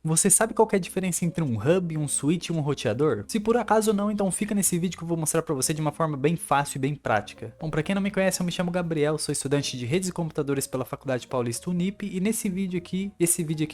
Você sabe qual que é a diferença entre um hub, um switch e um roteador? Se por acaso não, então fica nesse vídeo que eu vou mostrar pra você de uma forma bem fácil e bem prática. Bom, pra quem não me conhece, eu me chamo Gabriel, sou estudante de redes e computadores pela Faculdade Paulista Unip e esse vídeo aqui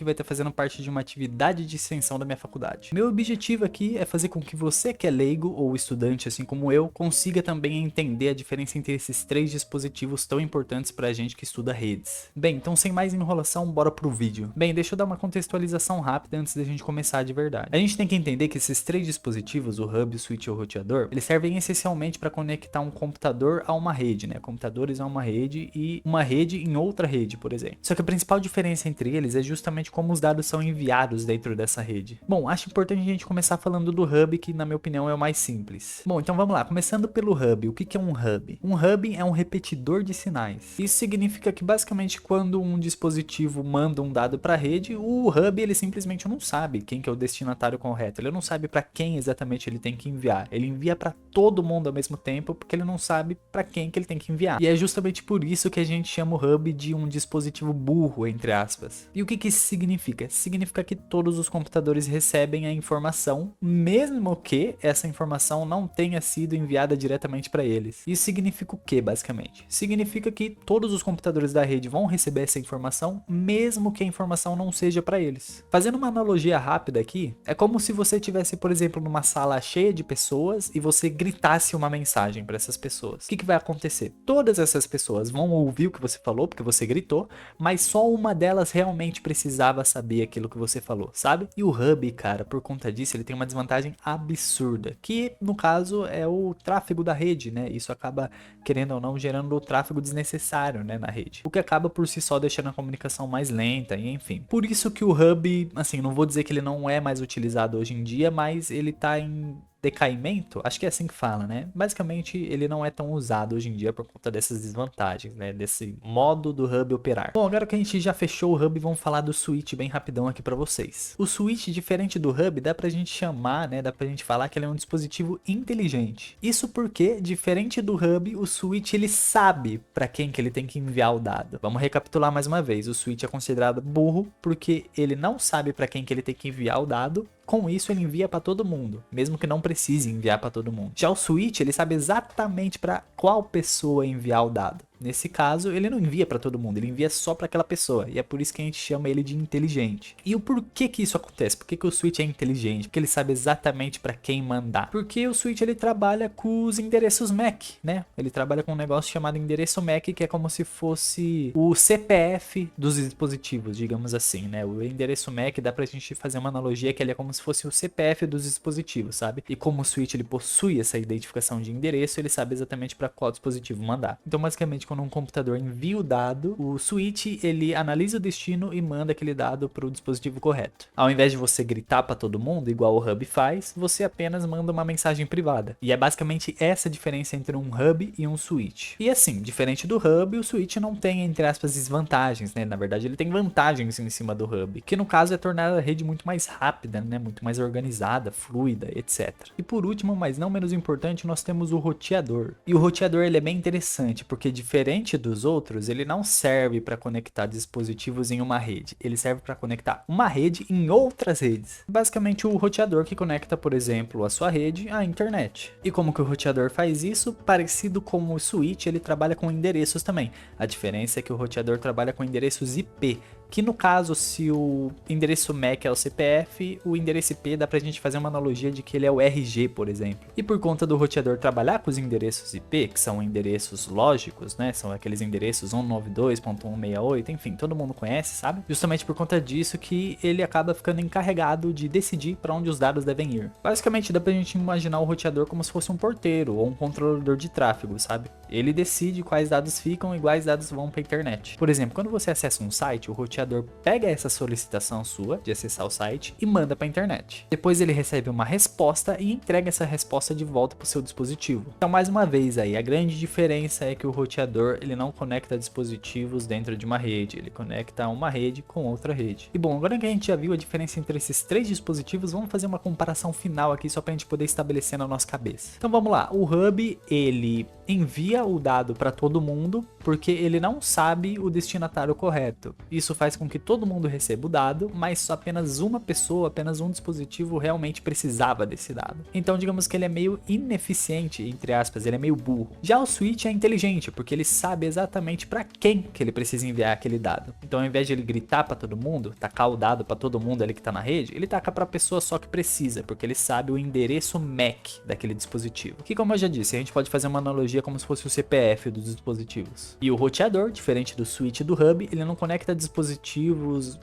vai estar fazendo parte de uma atividade de extensão da minha faculdade. Meu objetivo aqui é fazer com que você que é leigo ou estudante assim como eu, consiga também entender a diferença entre esses três dispositivos tão importantes pra gente que estuda redes. Bem, então sem mais enrolação, bora pro vídeo. Bem, deixa eu dar uma contextualização rápida antes da gente começar de verdade. A gente tem que entender que esses três dispositivos, o hub, o switch e o roteador, eles servem essencialmente para conectar um computador a uma rede, né? Computadores a uma rede e uma rede em outra rede, por exemplo. Só que a principal diferença entre eles é justamente como os dados são enviados dentro dessa rede. Bom, acho importante a gente começar falando do hub, que na minha opinião é o mais simples. Bom, então vamos lá, começando pelo hub. O que é um hub? Um hub é um repetidor de sinais. Isso significa que basicamente quando um dispositivo manda um dado para a rede, o hub ele simplesmente não sabe quem que é o destinatário correto, ele não sabe para quem exatamente ele tem que enviar, ele envia para todo mundo ao mesmo tempo porque ele não sabe para quem que ele tem que enviar. E é justamente por isso que a gente chama o hub de um dispositivo burro, entre aspas. E o que isso significa? Significa que todos os computadores recebem a informação, mesmo que essa informação não tenha sido enviada diretamente para eles. Isso significa o que, basicamente? Significa que todos os computadores da rede vão receber essa informação, mesmo que a informação não seja para eles. Fazendo uma analogia rápida aqui, é como se você tivesse, por exemplo, numa sala cheia de pessoas e você gritasse uma mensagem para essas pessoas. O que vai acontecer? Todas essas pessoas vão ouvir o que você falou, porque você gritou, mas só uma delas realmente precisava saber aquilo que você falou, sabe? E o hub, cara, por conta disso, ele tem uma desvantagem absurda, que no caso é o tráfego da rede, né? Isso acaba, querendo ou não, gerando o tráfego desnecessário, né, na rede. O que acaba por si só deixando a comunicação mais lenta e enfim. Por isso que o hub, assim, não vou dizer que ele não é mais utilizado hoje em dia, mas ele tá em decaimento, acho que é assim que fala, né? Basicamente, ele não é tão usado hoje em dia por conta dessas desvantagens, né? Desse modo do hub operar. Bom, agora que a gente já fechou o hub, vamos falar do switch bem rapidão aqui pra vocês. O switch, diferente do hub, dá pra gente chamar, né? Dá pra gente falar que ele é um dispositivo inteligente. Isso porque, diferente do hub, o switch ele sabe pra quem que ele tem que enviar o dado. Vamos recapitular mais uma vez. O switch é considerado burro porque ele não sabe pra quem que ele tem que enviar o dado. Com isso ele envia para todo mundo, mesmo que não precise enviar para todo mundo. Já o switch, ele sabe exatamente para qual pessoa enviar o dado. Nesse caso, ele não envia para todo mundo, ele envia só para aquela pessoa, e é por isso que a gente chama ele de inteligente. E o porquê que isso acontece? Por que o switch é inteligente? Porque ele sabe exatamente para quem mandar. Porque o switch ele trabalha com os endereços MAC, né? Ele trabalha com um negócio chamado endereço MAC, que é como se fosse o CPF dos dispositivos, digamos assim, né? O endereço MAC dá pra gente fazer uma analogia que ele é como se fosse o CPF dos dispositivos, sabe? E como o switch ele possui essa identificação de endereço, ele sabe exatamente para qual dispositivo mandar. Então, basicamente, quando um computador envia o dado, o switch ele analisa o destino e manda aquele dado para o dispositivo correto. Ao invés de você gritar para todo mundo, igual o hub faz, você apenas manda uma mensagem privada. E é basicamente essa a diferença entre um hub e um switch. E assim, diferente do hub, o switch não tem, entre aspas, desvantagens, né? Na verdade, ele tem vantagens em cima do hub, que no caso é tornar a rede muito mais rápida, né? Muito mais organizada, fluida, etc. E por último, mas não menos importante, nós temos o roteador. E o roteador ele é bem interessante, porque diferente dos outros, ele não serve para conectar dispositivos em uma rede. Ele serve para conectar uma rede em outras redes. Basicamente o roteador que conecta, por exemplo, a sua rede à internet. E como que o roteador faz isso? Parecido com o switch, ele trabalha com endereços também. A diferença é que o roteador trabalha com endereços IP, que no caso, se o endereço MAC é o CPF, o endereço IP dá pra gente fazer uma analogia de que ele é o RG, por exemplo. E por conta do roteador trabalhar com os endereços IP, que são endereços lógicos, né? São aqueles endereços 192.168, enfim, todo mundo conhece, sabe? Justamente por conta disso que ele acaba ficando encarregado de decidir para onde os dados devem ir. Basicamente dá pra gente imaginar o roteador como se fosse um porteiro ou um controlador de tráfego, sabe? Ele decide quais dados ficam e quais dados vão pra internet. Por exemplo, quando você acessa um site, o roteador pega essa solicitação sua de acessar o site e manda para a internet. Depois ele recebe uma resposta e entrega essa resposta de volta para o seu dispositivo. Então, mais uma vez aí, a grande diferença é que o roteador ele não conecta dispositivos dentro de uma rede, ele conecta uma rede com outra rede. E bom, agora que a gente já viu a diferença entre esses três dispositivos, vamos fazer uma comparação final aqui só para a gente poder estabelecer na nossa cabeça. Então vamos lá, o hub ele envia o dado para todo mundo, porque ele não sabe o destinatário correto. Isso faz com que todo mundo receba o dado, mas só apenas uma pessoa, apenas um dispositivo realmente precisava desse dado. Então digamos que ele é meio ineficiente, entre aspas, ele é meio burro. Já o switch é inteligente, porque ele sabe exatamente para quem que ele precisa enviar aquele dado. Então ao invés de ele gritar para todo mundo, tacar o dado para todo mundo ali que tá na rede, ele taca para a pessoa só que precisa, porque ele sabe o endereço MAC daquele dispositivo. Que, como eu já disse, a gente pode fazer uma analogia como se fosse o CPF dos dispositivos. E o roteador, diferente do switch e do hub, ele não conecta dispositivos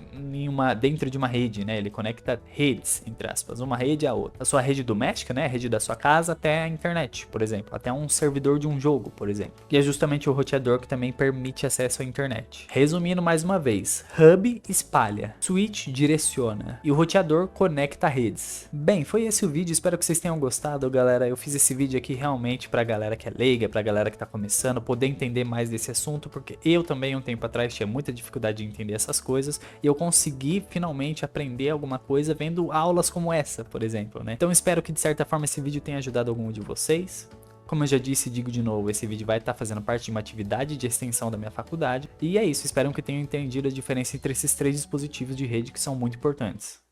dentro de uma rede, né? Ele conecta redes, entre aspas, uma rede à outra. A sua rede doméstica, né? A rede da sua casa até a internet, por exemplo, até um servidor de um jogo, por exemplo. E é justamente o roteador que também permite acesso à internet. Resumindo mais uma vez, hub espalha, switch direciona e o roteador conecta redes. Bem, foi esse o vídeo, espero que vocês tenham gostado, galera. Eu fiz esse vídeo aqui realmente pra galera que é leiga, pra galera que tá começando, poder entender mais desse assunto, porque eu também um tempo atrás tinha muita dificuldade de entender essas coisas e eu consegui finalmente aprender alguma coisa vendo aulas como essa, por exemplo, né? Então espero que de certa forma esse vídeo tenha ajudado algum de vocês. Como eu já disse e digo de novo, esse vídeo vai estar fazendo parte de uma atividade de extensão da minha faculdade. E é isso, espero que tenham entendido a diferença entre esses três dispositivos de rede que são muito importantes.